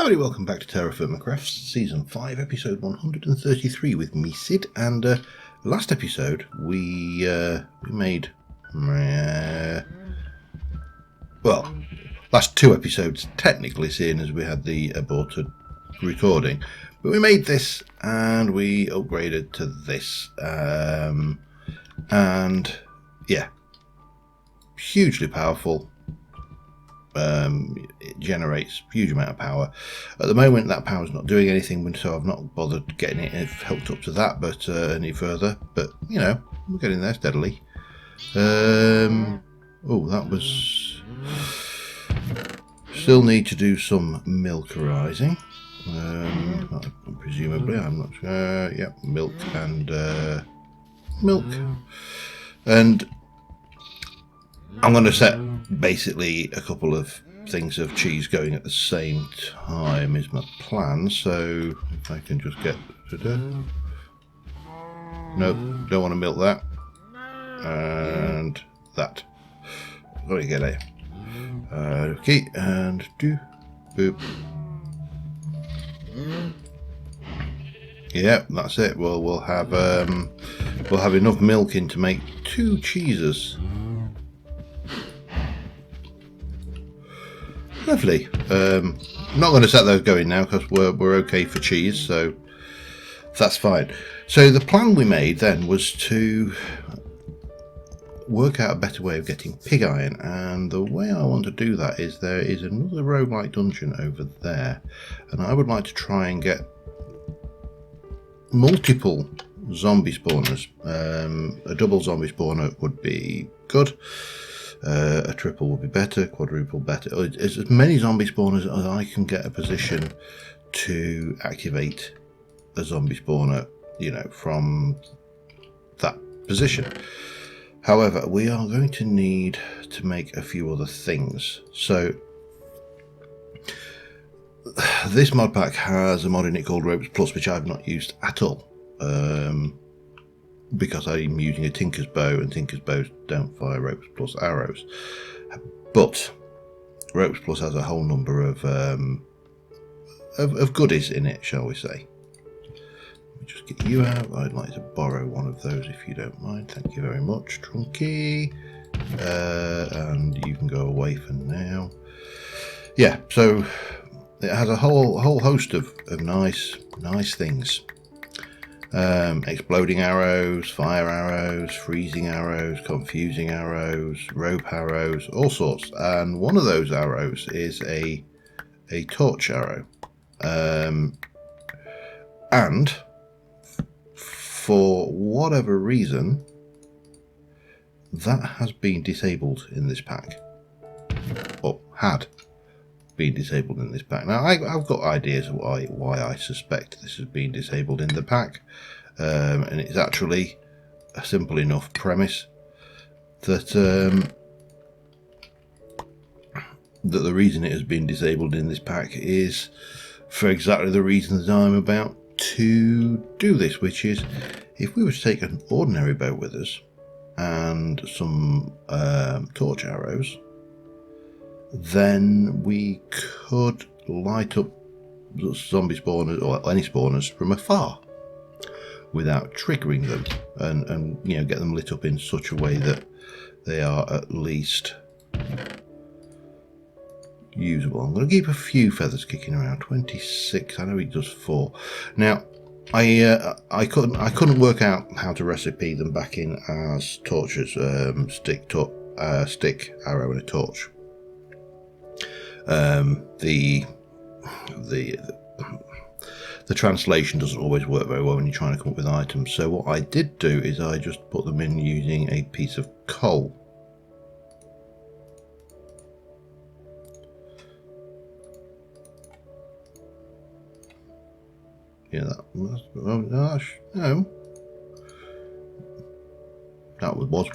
Howdy, welcome back to TerraFirmaCraft Season 5, Episode 133 with me, Sid, and last episode we made, last two episodes technically, seeing as we had the aborted recording, but we made this and we upgraded to this, and yeah, hugely powerful. It generates a huge amount of power. At the moment that power is not doing anything, so I've not bothered getting it hooked up to that but any further, but you know, we're getting there steadily. Oh, that was still need to do some milkerizing, presumably. I'm not sure. Yep, milk and I'm going to set basically a couple of things of cheese going at the same time is my plan. So if I can just get nope, don't want to milk that and that. Let me get it. Okay, and do boop. Yeah, that's it. Well, we'll have enough milk in to make 2 cheeses. Lovely. I'm not going to set those going now because we're okay for cheese, so that's fine. So the plan we made then was to work out a better way of getting pig iron, and the way I want to do that is there is another roguelike dungeon over there, and I would like to try and get multiple zombie spawners. A double zombie spawner would be good. A triple would be better, quadruple better. As many zombie spawners as I can get a position to activate a zombie spawner, you know, from that position. However, we are going to need to make a few other things. So this mod pack has a mod in it called Ropes Plus, which I've not used at all. Because I'm using a Tinker's bow, and Tinker's bows don't fire Ropes Plus arrows. But Ropes Plus has a whole number of goodies in it, shall we say. Let me just get you out. I'd like to borrow one of those if you don't mind. Thank you very much, Trunky. And you can go away for now. Yeah, so it has a whole host of nice things. Exploding arrows, fire arrows, freezing arrows, confusing arrows, rope arrows, all sorts. And one of those arrows is a torch arrow. And for whatever reason, that has been disabled in this pack. Or had been disabled in this pack. Now I've got ideas of why I suspect this has been disabled in the pack, and it's actually a simple enough premise that that the reason it has been disabled in this pack is for exactly the reason that I'm about to do this, which is if we were to take an ordinary bow with us and some torch arrows, then we could light up zombie spawners or any spawners from afar without triggering them, and you know, get them lit up in such a way that they are at least usable. I'm going to keep a few feathers kicking around. 26. I know it does 4. Now I couldn't work out how to recipe them back in as torches. Stick, arrow, and a torch. The translation doesn't always work very well when you're trying to come up with items. So what I did do is I just put them in using a piece of coal. Yeah, that was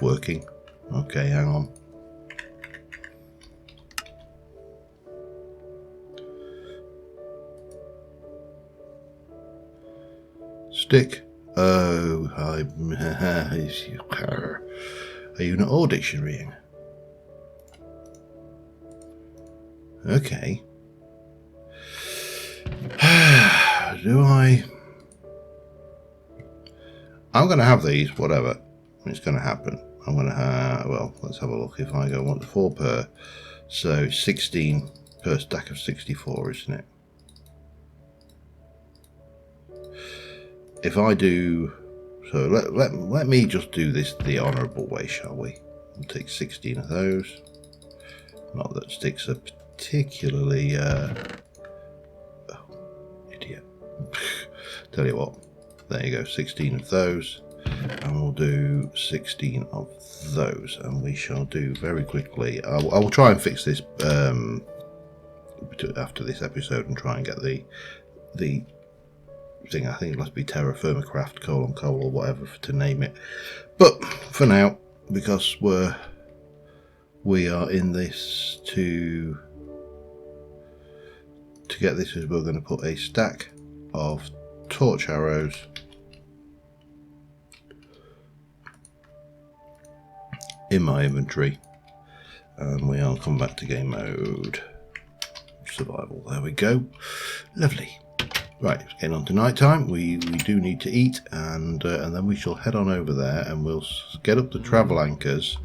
working. Okay, hang on. Stick. Oh, are you not all dictionarying? Okay. do I? I'm going to have these, whatever. It's going to happen. I'm going to have, well, let's have a look. If I go 1 to 4 per, so 16 per stack of 64, isn't it? If I do, so let me just do this the honourable way, shall we? We'll take 16 of those. Not that sticks are particularly, oh, idiot. Tell you what, there you go, 16 of those. And we'll do 16 of those, and we shall do very quickly. I will try and fix this after this episode and try and get the thing. I think it must be TerraFirmaCraft : or whatever to name it. But for now, because we are in this to get this, is we're going to put a stack of torch arrows in my inventory, and we'll come back to game mode survival. There we go. Lovely. Right, it's getting on to night time. We do need to eat, and then we shall head on over there, and we'll get up the travel anchors,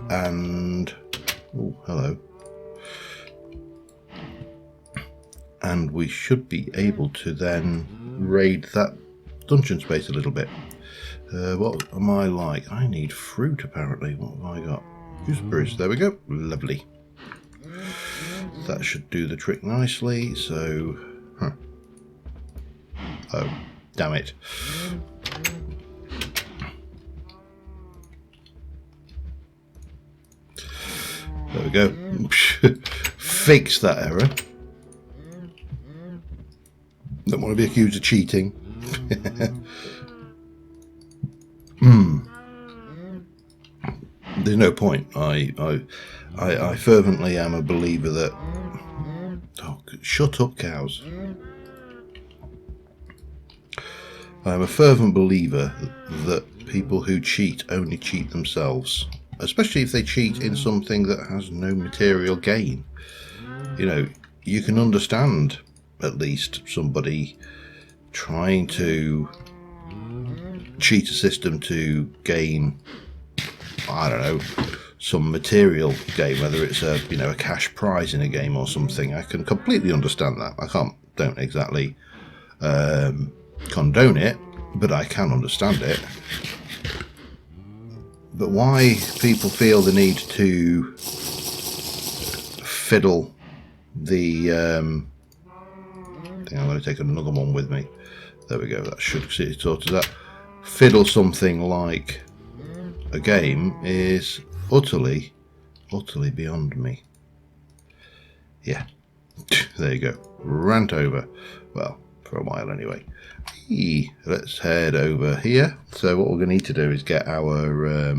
and oh, hello, and we should be able to then raid that dungeon space a little bit. What am I like? I need fruit, apparently. What have I got? Gooseberries. There we go. Lovely. That should do the trick nicely. So, oh, damn it. There we go. Fix that error. Don't want to be accused of cheating. There's no point. I fervently am a believer that... Oh, shut up, cows. I'm a fervent believer that people who cheat only cheat themselves, especially if they cheat in something that has no material gain. You know, you can understand at least somebody trying to cheat a system to gain, I don't know, some material gain, whether it's a cash prize in a game or something. I can completely understand that. I don't exactly condone it, but I can understand it. But why people feel the need to fiddle the I think I'm going to take another one with me. There we go. That should see it sorted out. Fiddle something like a game is utterly beyond me. Yeah, there you go. Rant over. Well, for a while anyway. Let's head over here. So what we're going to need to do is get our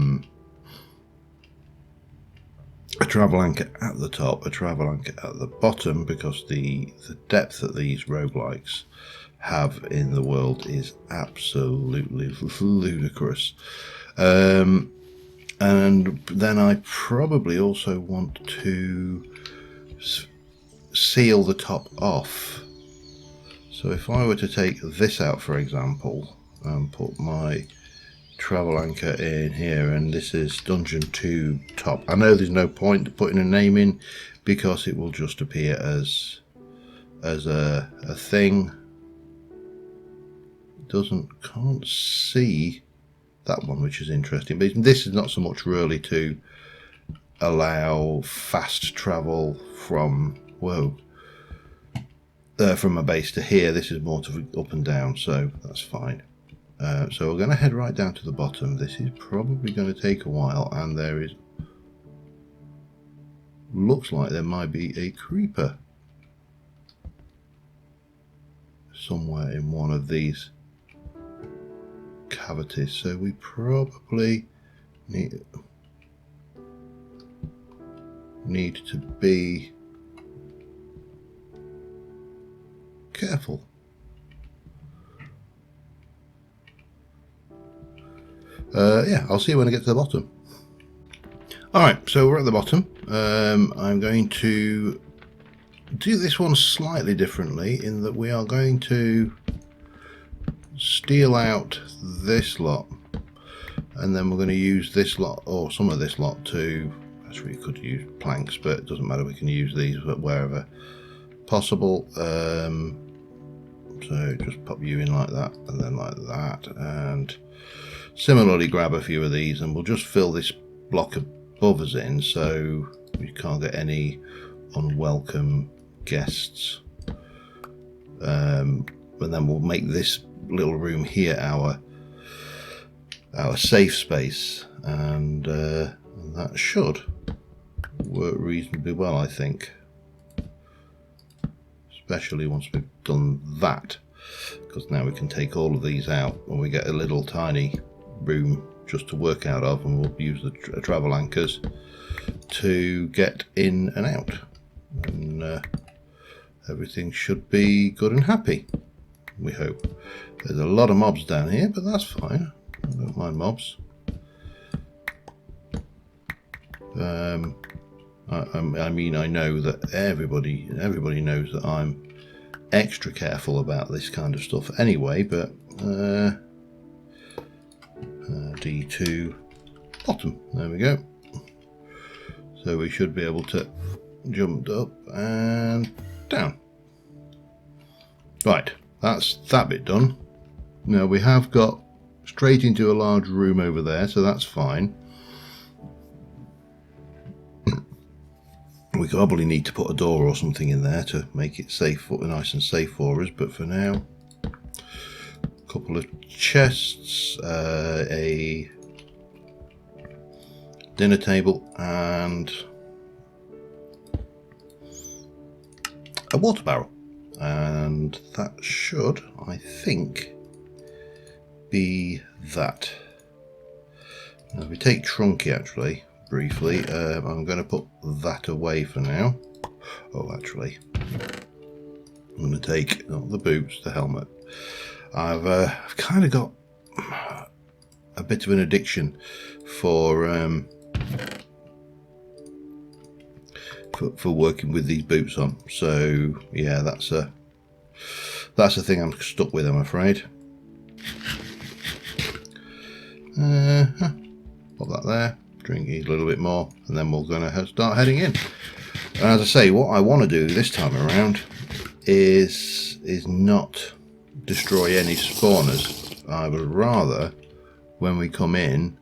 a travel anchor at the top, a travel anchor at the bottom, because the depth that these roguelikes have in the world is absolutely ludicrous. And then I probably also want to seal the top off. So if I were to take this out, for example, and put my travel anchor in here, and this is Dungeon 2 top. I know there's no point putting a name in because it will just appear as a thing. Can't see that one, which is interesting. But this is not so much really to allow fast travel from from a base to here. This is more to up and down, so that's fine. So we're going to head right down to the bottom. This is probably going to take a while, and looks like there might be a creeper somewhere in one of these cavities, so we probably need to be careful. Yeah, I'll see you when I get to the bottom. Alright, so we're at the bottom. I'm going to do this one slightly differently in that we are going to steal out this lot, and then we're going to use this lot, or some of this lot, to, actually we could use planks, but it doesn't matter, we can use these wherever possible. So just pop you in like that, and then like that, and similarly grab a few of these, and we'll just fill this block above us in so we can't get any unwelcome guests. And then we'll make this little room here our safe space, and that should work reasonably well, I think. Especially once we've done that, because now we can take all of these out and we get a little tiny room just to work out of, and we'll use the travel anchors to get in and out, and everything should be good and happy, we hope. There's a lot of mobs down here, but that's fine, I don't mind mobs. I mean, I know that everybody knows that I'm extra careful about this kind of stuff anyway, but D2 bottom, there we go. So we should be able to jump up and down. Right, that's that bit done. Now we have got straight into a large room over there, so that's fine. We probably need to put a door or something in there to make it safe, nice and safe for us, but for now, a couple of chests, a dinner table, and a water barrel, and that should, I think, be that. Now we take Trunky actually. Briefly, I'm going to put that away for now. Oh, actually, I'm going to take not the boots, the helmet. I've kind of got a bit of an addiction for working with these boots on. So yeah, that's a thing I'm stuck with, I'm afraid. Pop that there. Drink a little bit more, and then we're going to start heading in. And as I say, what I want to do this time around is not destroy any spawners. I would rather, when we come in,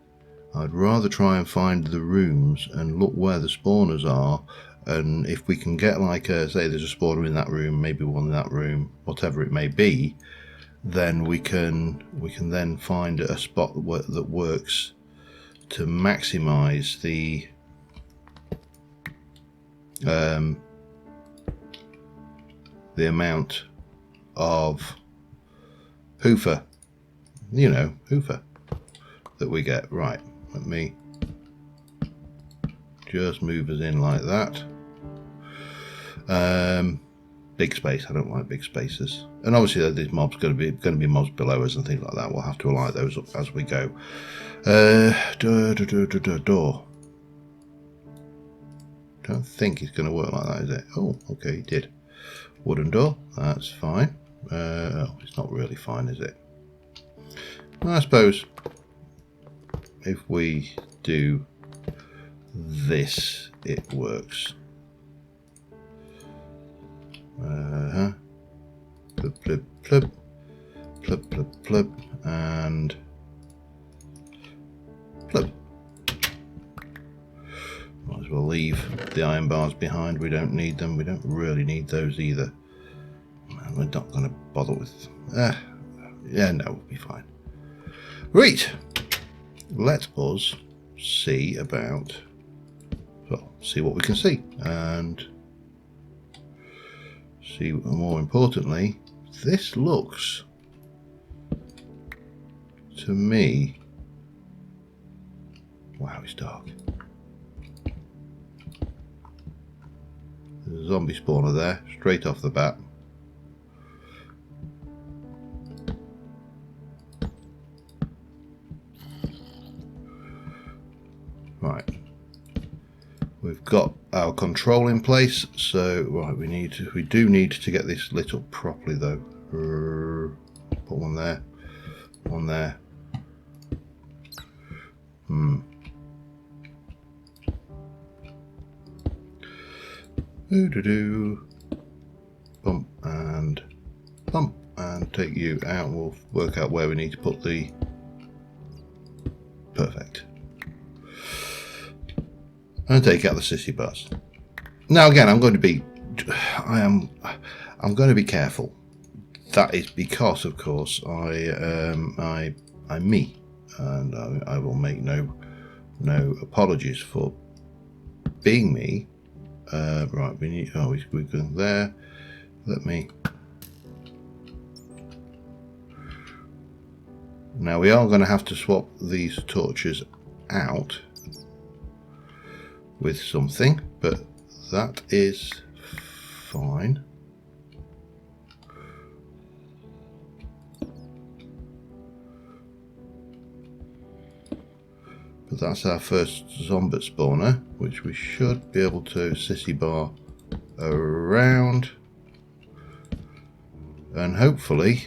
I'd rather try and find the rooms and look where the spawners are, and if we can get, like, say there's a spawner in that room, maybe one in that room, whatever it may be, then we can then find a spot that works to maximize the amount of hoofer, hoofer that we get. Right, let me just move us in like that. Big space, I don't like big spaces, and obviously there's mobs going to be mobs below us and things like that. We'll have to light those up as we go. Door. Don't think it's going to work like that, is it? Oh, okay, it did. Wooden door, that's fine. Oh, it's not really fine, is it? Well, I suppose if we do this, it works. Plub, plub, plub, plub, plub, plub, and plug. Might as well leave the iron bars behind. We don't need them. We don't really need those either. We're not going to bother with. Yeah, no, we'll be fine. Right. Let us see about. Well, see what we can see, and see. More importantly, this looks to me. Wow, it's dark. There's a zombie spawner there, straight off the bat. Right. We've got our control in place, so right, we do need to get this lit up properly though. Put one there, one there. Bump and take you out. We'll work out where we need to put the perfect. And take out the sissy bars. Now again, I'm going to be careful. That is because, of course, I'm me, and I will make no apologies for being me. Right, we need. Oh, we're going there. Let me. Now we are going to have to swap these torches out with something, but that is fine. But that's our first zombie spawner, which we should be able to sissy bar around, and hopefully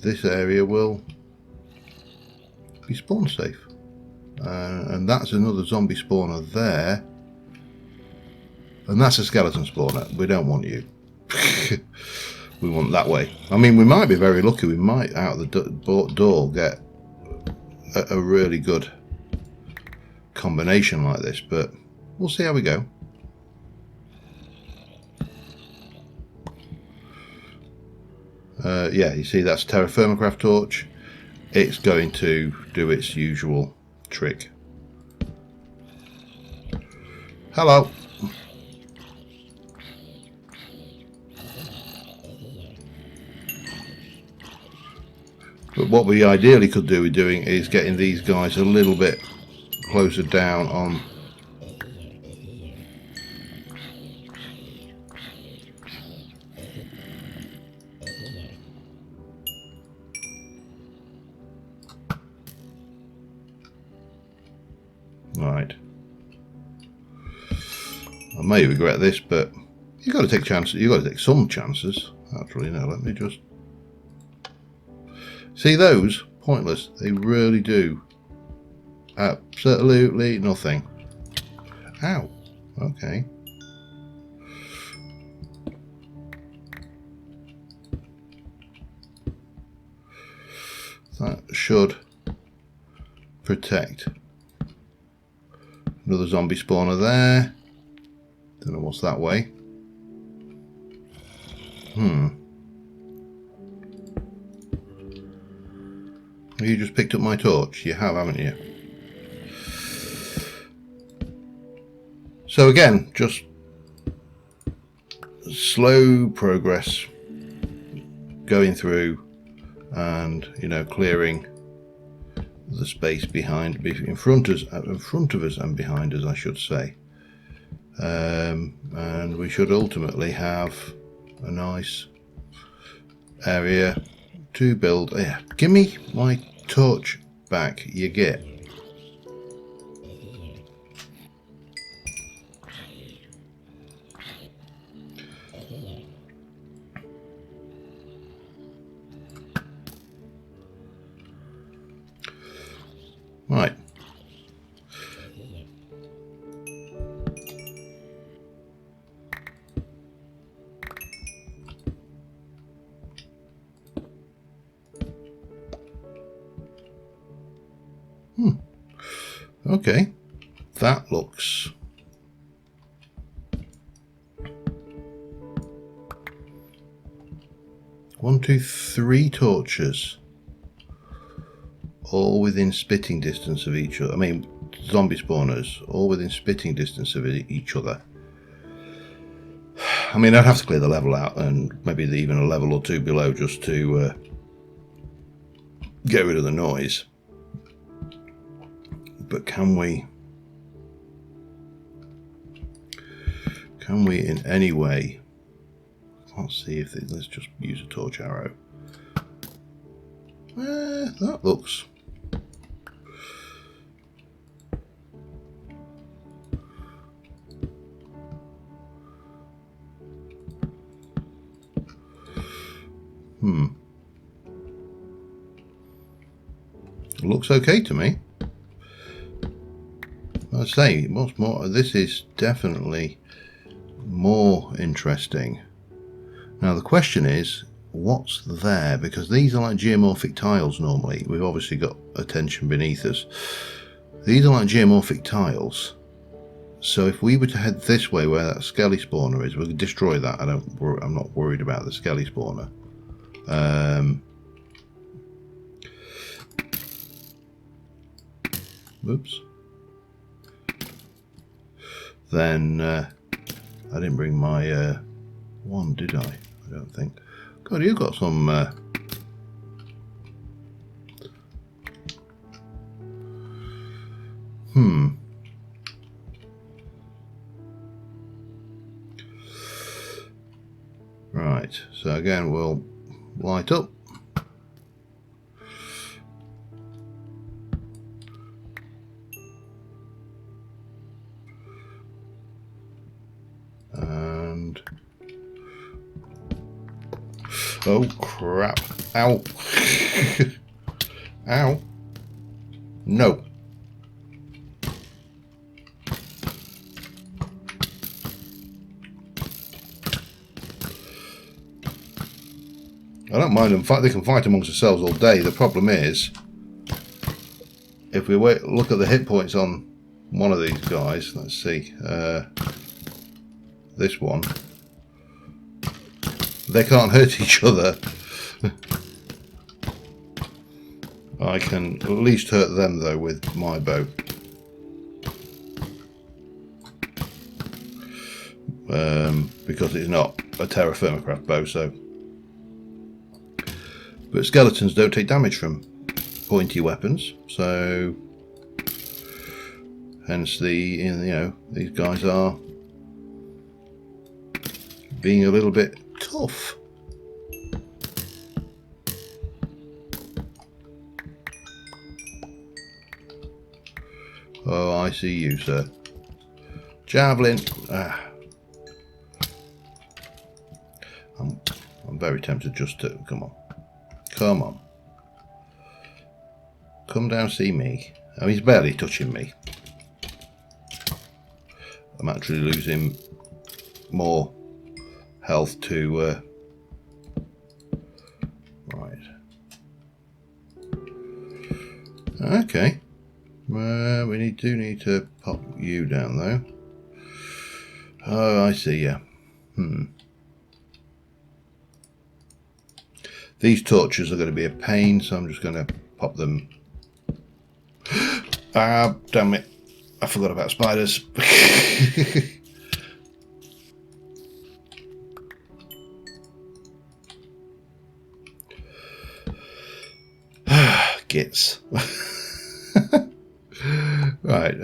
this area will be spawn safe. And that's another zombie spawner there, and that's a skeleton spawner. We don't want you. We want that way. I mean, we might be very lucky. We might out the door get a really good combination like this, but we'll see how we go. Yeah, you see that's TerraFirmaCraft torch. It's going to do its usual trick. Hello. But what we ideally could do with doing is getting these guys a little bit closer down on right. I may regret this, but you've got to take chances. You've got to take some chances. Actually, no, let me just see those. Pointless. They really do absolutely nothing. Ow. Okay. That should protect. Another zombie spawner there. Don't know what's that way. You just picked up my torch. You have, haven't you? So again, just slow progress going through and, you know, clearing the space behind, in front of us and behind us, I should say. And we should ultimately have a nice area to build. Yeah, give me my torch back, you get. Right. Okay, that looks one, two, three torches, all within spitting distance of each other. I mean, zombie spawners, all within spitting distance of each other. I mean, I'd have to clear the level out and maybe even a level or two below just to get rid of the noise. But can we in any way, let's see if let's just use a torch arrow. That looks Looks okay to me. I'd say what's more, this is definitely more interesting. Now the question is, what's there? Because these are like geomorphic tiles normally. We've obviously got attention beneath us. These are like geomorphic tiles. So if we were to head this way where that skelly spawner is, we could destroy that. I'm not worried about the skelly spawner. Oops. Then I didn't bring my one, did I? I don't think. God, you've got some Right, so again we'll light up. And oh crap. Ow. Ow. No. I don't mind them fight. They can fight amongst themselves all day. The problem is, if we look at the hit points on one of these guys, let's see, this one, they can't hurt each other. I can at least hurt them though with my bow. Because it's not a TerraFirmaCraft bow, so. But skeletons don't take damage from pointy weapons, so hence these guys are being a little bit tough. Oh, I see you, sir. Javelin. I'm very tempted just to come on. Come on. Come down, see me. Oh, he's barely touching me. I'm actually losing more health to... Right. Okay. We do need to pop you down, though. Oh, I see, yeah. These torches are going to be a pain, so I'm just going to pop them. Ah, damn it. I forgot about spiders. Gits. Right,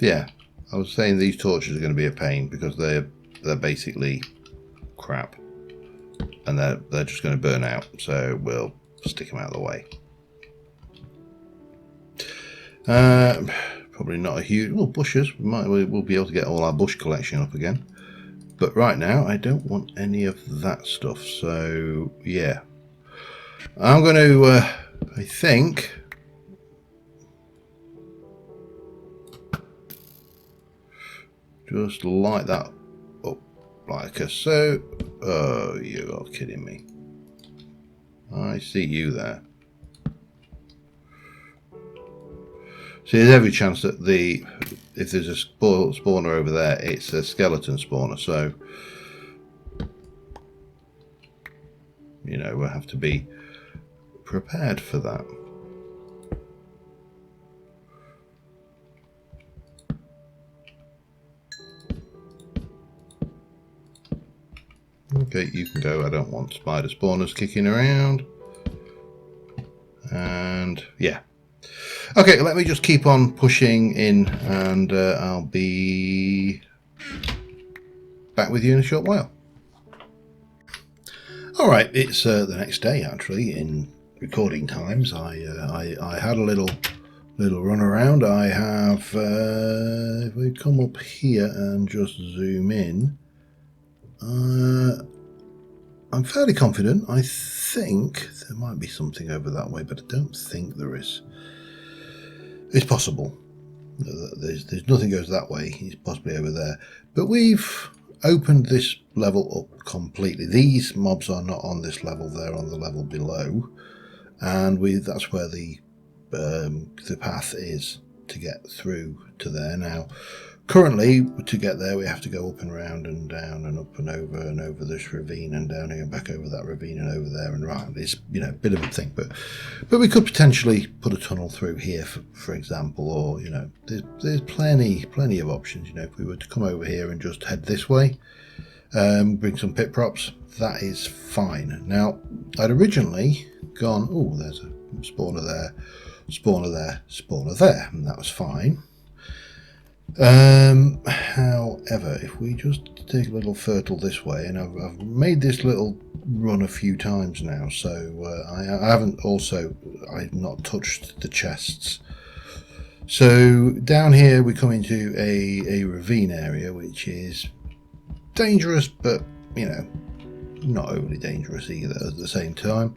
yeah. I was saying these torches are going to be a pain because they're basically crap. And they're just going to burn out, so we'll stick them out of the way. Probably not a huge... Well, bushes. We'll be able to get all our bush collection up again. But right now, I don't want any of that stuff. So, yeah. I'm going to, I think... just light that up like so. Oh, you are kidding me. I see you there. See, there's every chance that if there's a spawner over there, it's a skeleton spawner, so we'll have to be prepared for that. Okay, you can go. I don't want spider spawners kicking around. And yeah. Okay, let me just keep on pushing in, and I'll be back with you in a short while. Alright, it's the next day actually in recording times. I had a little run around. I have, if we come up here and just zoom in, I'm fairly confident. I think there might be something over that way, but I don't think there is. It's possible. There's nothing goes that way. It's possibly over there. But we've opened this level up completely. These mobs are not on this level. They're on the level below. And that's where the path is to get through to there. Now, currently, to get there, we have to go up and round and down and up and over this ravine and down here and back over that ravine and over there and round. It's, you know, a bit of a thing, but we could potentially put a tunnel through here, for example, or, you know, there's plenty of options. You know, if we were to come over here and just head this way, bring some pit props, that is fine. Now, I'd originally gone, oh, there's a spawner there, spawner there, and that was fine. However, if we just take a little fertile this way, and I've made this little run a few times now, so I've not touched the chests. So down here we come into a ravine area, which is dangerous, but, you know, not overly dangerous either at the same time.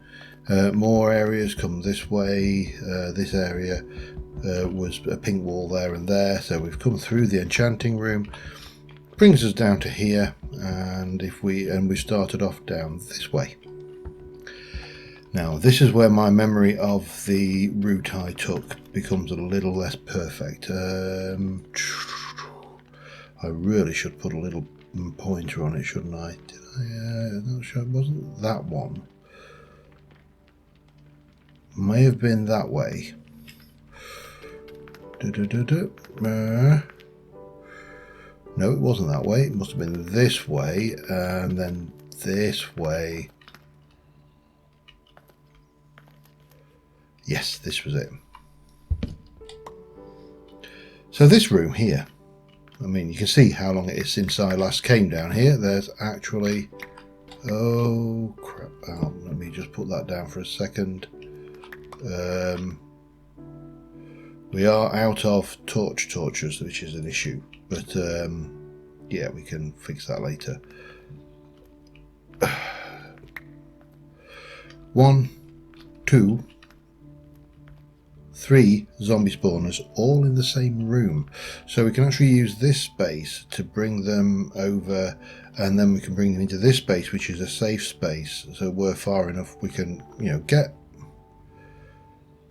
More areas come this way. This area was a pink wall there and there, so we've come through the enchanting room, brings us down to here, and we started off down this way. Now this is where my memory of the route I took becomes a little less perfect. I really should put a little pointer on it, shouldn't I? Did I? Not sure. It wasn't that one. May have been that way. No, it wasn't that way. It must have been this way, and then this way. Yes, this was it. So this room here, I mean, you can see how long it is since I last came down here. There's actually, oh crap, let me just put that down for a second. We are out of torches, which is an issue, but yeah, we can fix that later. 1, 2, 3 zombie spawners all in the same room, so we can actually use this space to bring them over, and then we can bring them into this space, which is a safe space. So we're far enough, we can, you know, get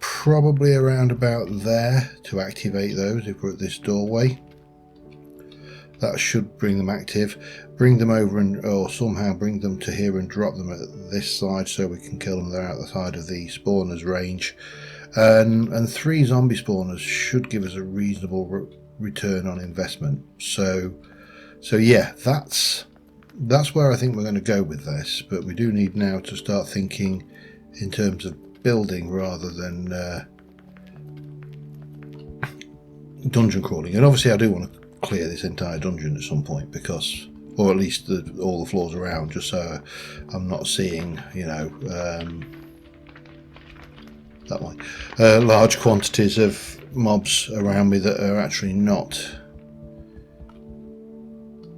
probably around about there to activate those. If we're at this doorway, that should bring them active, bring them over, and or somehow bring them to here and drop them at this side so we can kill them. They're out the side of the spawners range, and 3 zombie spawners should give us a reasonable return on investment. So yeah, that's where I think we're going to go with this, but we do need now to start thinking in terms of building rather than dungeon crawling. And obviously I do want to clear this entire dungeon at some point, because, or at least all the floors around, just so I'm not seeing, you know, that way, large quantities of mobs around me that are actually not.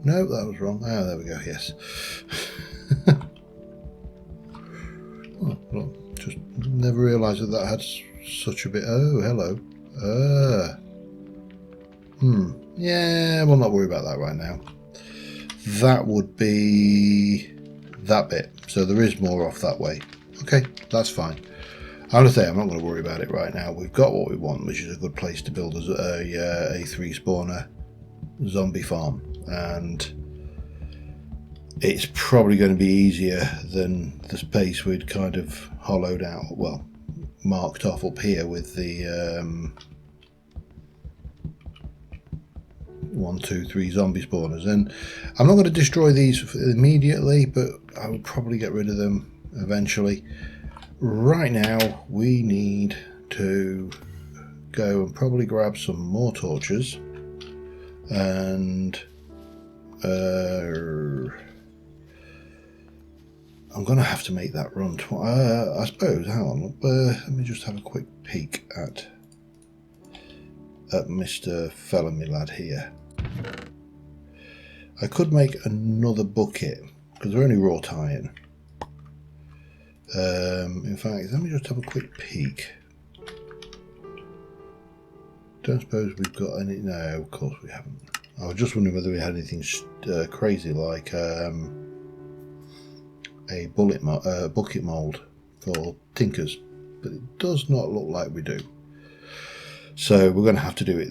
No, that was wrong. Ah, there we go. Yes. Oh, well, just never realised that had such a bit. Oh, hello. Yeah, we'll not worry about that right now. That would be that bit. So there is more off that way. Okay, that's fine. I'm going to say I'm not going to worry about it right now. We've got what we want, which is a good place to build a 3 spawner zombie farm, and it's probably going to be easier than the space we'd kind of hollowed out, well, marked off up here with the 1, 2, 3 zombie spawners. And I'm not going to destroy these immediately, but I will probably get rid of them eventually. Right now we need to go and probably grab some more torches, and I'm going to have to make that run I suppose. Hang on, let me just have a quick peek at Mr. Fella me lad here. I could make another bucket because they're only wrought iron. In fact, let me just have a quick peek. Don't suppose we've got any. No, of course we haven't. I was just wondering whether we had anything crazy like a bucket mould for tinkers, but it does not look like we do. So we're going to have to do it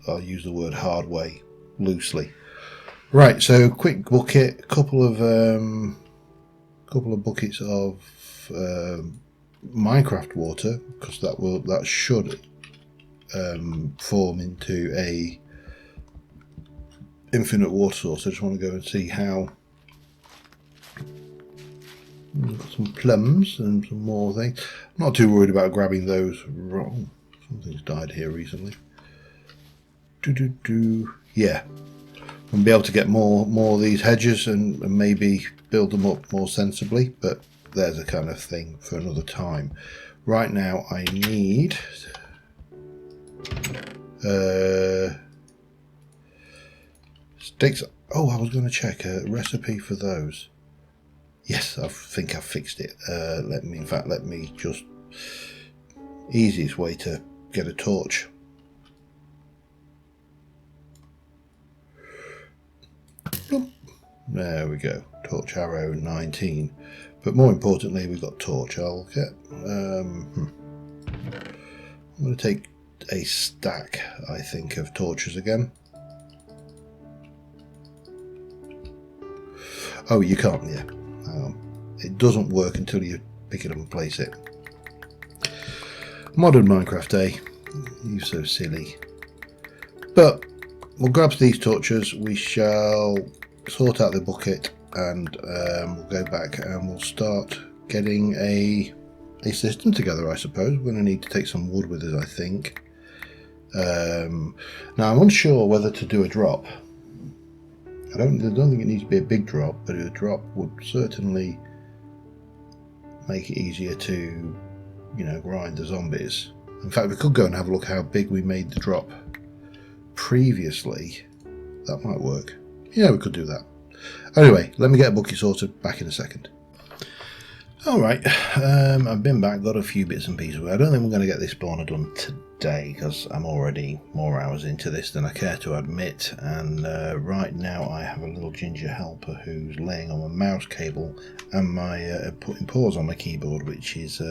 I'll use the word hard way loosely. Right. So quick bucket, couple of buckets of Minecraft water, because that should form into a infinite water source. I just want to go and see how. We've got some plums and some more things. I'm not too worried about grabbing those. Oh, something's died here recently. Yeah, we'll be able to get more of these hedges and maybe build them up more sensibly, but there's a kind of thing for another time. Right now I need sticks. Oh, I was going to check a recipe for those. Yes, I think I've fixed it. Let me just, easiest way to get a torch. There we go, torch arrow 19. But more importantly, we've got torch. I'll get. I'm going to take a stack, I think, of torches again. Oh, you can't. Yeah, it doesn't work until you pick it up and place it. Modern Minecraft, eh? You're so silly. But we'll grab these torches. We shall sort out the bucket, and we'll go back and we'll start getting a system together. I suppose we're going to need to take some wood with us, I think. Now I'm unsure whether to do a drop. I don't think it needs to be a big drop, but a drop would certainly make it easier to, grind the zombies. In fact, we could go and have a look how big we made the drop previously. That might work. Yeah, we could do that. Anyway, let me get a bucket sorted. Back in a second. Alright, I've been back, got a few bits and pieces. I don't think we're going to get this spawner done today, because I'm already more hours into this than I care to admit, and right now I have a little ginger helper who's laying on my mouse cable and putting paws on my keyboard, which is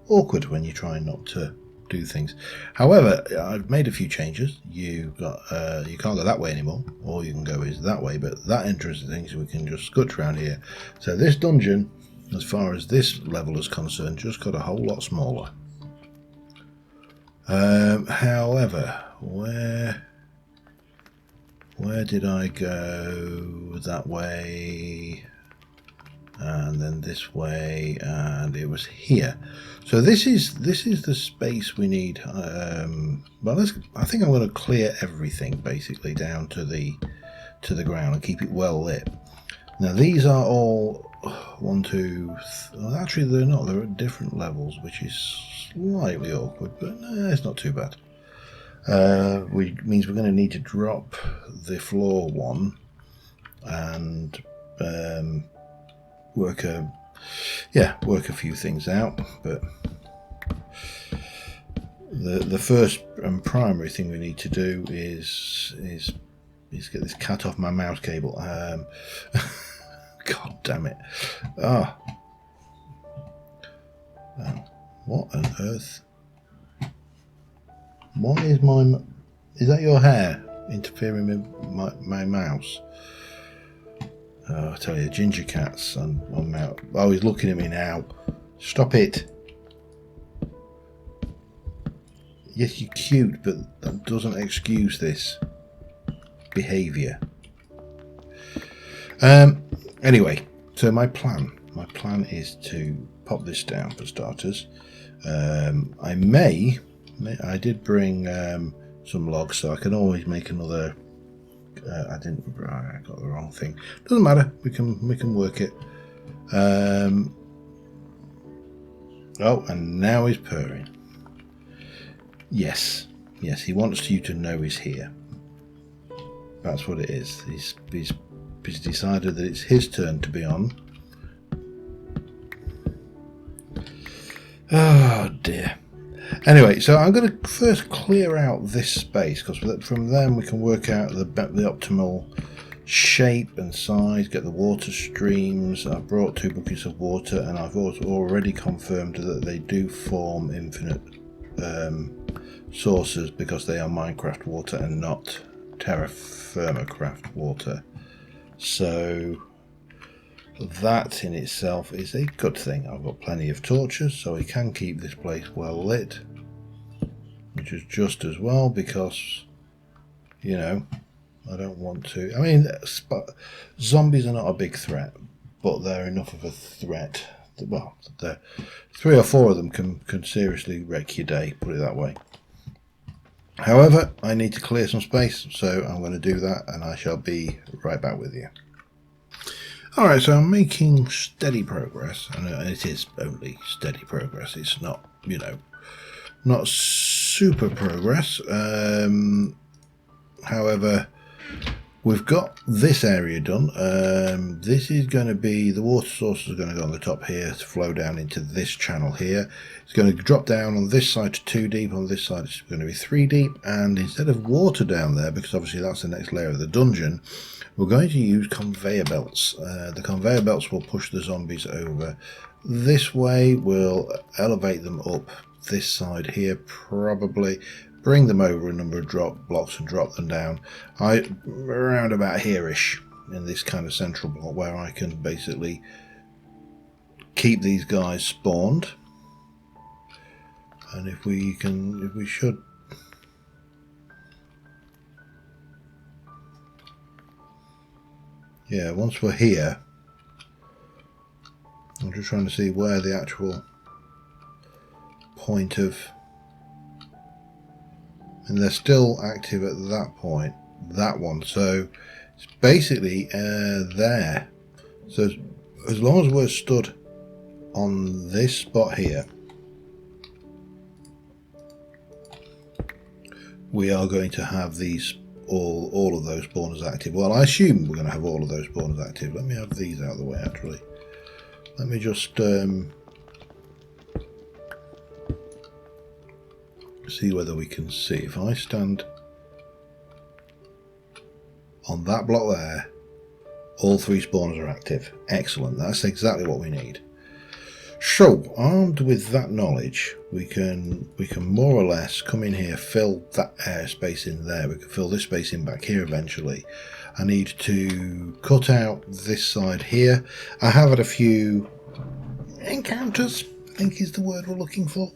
awkward when you're trying not to do things. However, I've made a few changes. You can't go that way anymore. All you can go is that way, but that interesting thing is we can just scutch around here. So this dungeon, as far as this level is concerned, just got a whole lot smaller. However, where did I go? That way, and then this way, and it was here. So this is the space we need. Well, I think I'm going to clear everything basically down to the ground and keep it well lit. Now these are all well, actually they're not. They're at different levels, which is slightly awkward, but it's not too bad. Means we're going to need to drop the floor one and work a few things out. But the first and primary thing we need to do is get this cat off my mouse cable. God damn it! What on earth? Why is that your hair interfering with my mouse? I tell you, ginger cats on mouse. Oh, he's looking at me now. Stop it! Yes, you're cute, but that doesn't excuse this behaviour. Anyway, so my plan is to pop this down for starters. I did bring some logs, so I can always make another. I got the wrong thing. Doesn't matter. We can work it. Oh, and now he's purring. Yes, he wants you to know he's here. That's what it is. He's decided that it's his turn to be on. Oh dear. Anyway, so I'm going to first clear out this space, because from then we can work out the optimal shape and size, get the water streams. I've brought 2 buckets of water, and I've also already confirmed that they do form infinite sources, because they are Minecraft water and not TerraFirmaCraft water. So that in itself is a good thing. I've got plenty of torches, so we can keep this place well lit, which is just as well, because, you know, I don't want to. I mean, zombies are not a big threat, but they're enough of a threat. Well, 3 or 4 of them can seriously wreck your day, put it that way. However, I need to clear some space, so I'm going to do that, and I shall be right back with you. Alright, so I'm making steady progress, and it is only steady progress. It's not, you know, not super progress. However, we've got this area done. This is going to be, the water source is going to go on the top here to flow down into this channel here. It's going to drop down on this side to 2 deep, on this side it's going to be 3 deep, and instead of water down there, because obviously that's the next layer of the dungeon, we're going to use conveyor belts. The conveyor belts will push the zombies over this way. We'll elevate them up this side here, probably bring them over a number of drop blocks and drop them down around about here-ish, in this kind of central block, where I can basically keep these guys spawned. And if we should, yeah, once we're here, I'm just trying to see where the actual point of, and they're still active at that point, that one, so it's basically there. So as long as we're stood on this spot here, we are going to have these all of those spawners active. Well, I assume we're going to have all of those spawners active. Let me have these out of the way, actually. Let me just see whether we can see. If I stand on that block there, all 3 spawners are active. Excellent. That's exactly what we need. So, armed with that knowledge, we can more or less come in here, fill that airspace in there. We can fill this space in back here eventually. I need to cut out this side here. I have had a few encounters, I think is the word we're looking for.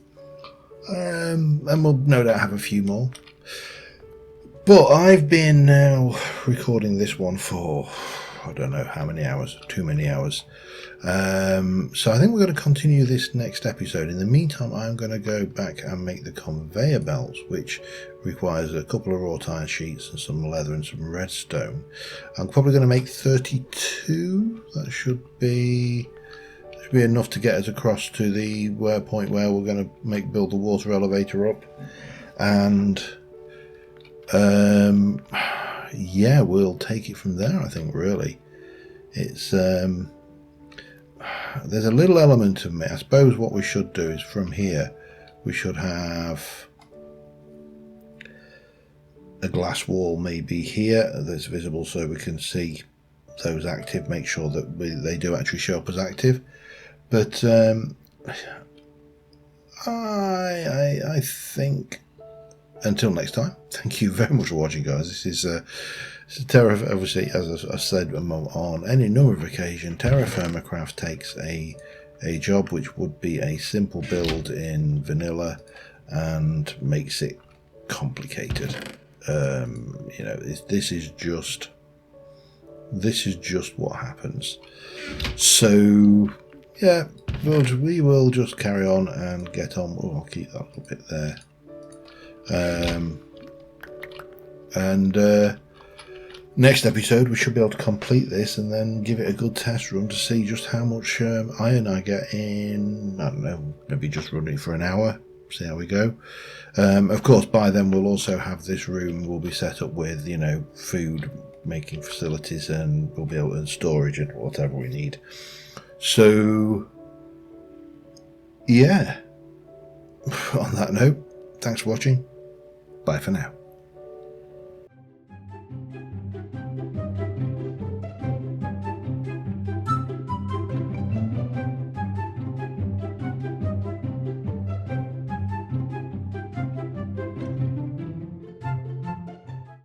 And we'll no doubt have a few more. But I've been now recording this one for, I don't know how many hours, too many hours. So I think we're going to continue this next episode. In the meantime, I'm going to go back and make the conveyor belts, which requires a couple of wrought iron sheets and some leather and some redstone. I'm probably going to make 32. That should be enough to get us across to the point where we're going to build the water elevator up. And yeah, we'll take it from there, I think, really. It's there's a little element of me. I suppose what we should do is from here we should have a glass wall maybe here that's visible, so we can see those active, make sure that they do actually show up as active. But I think until next time, thank you very much for watching, guys. This is Terra, obviously, as I said on any number of occasions, TerraFirmaCraft takes a job which would be a simple build in vanilla and makes it complicated. You know, this is just what happens. So yeah, we will just carry on and get on. Oh, I'll keep that little bit there. Next episode we should be able to complete this and then give it a good test run to see just how much iron I get in, I don't know, maybe just run it for an hour, see how we go. Of course, by then we'll also have this room will be set up with, you know, food making facilities, and we'll be able to storage and whatever we need. So yeah, on that note, thanks for watching. Bye for now.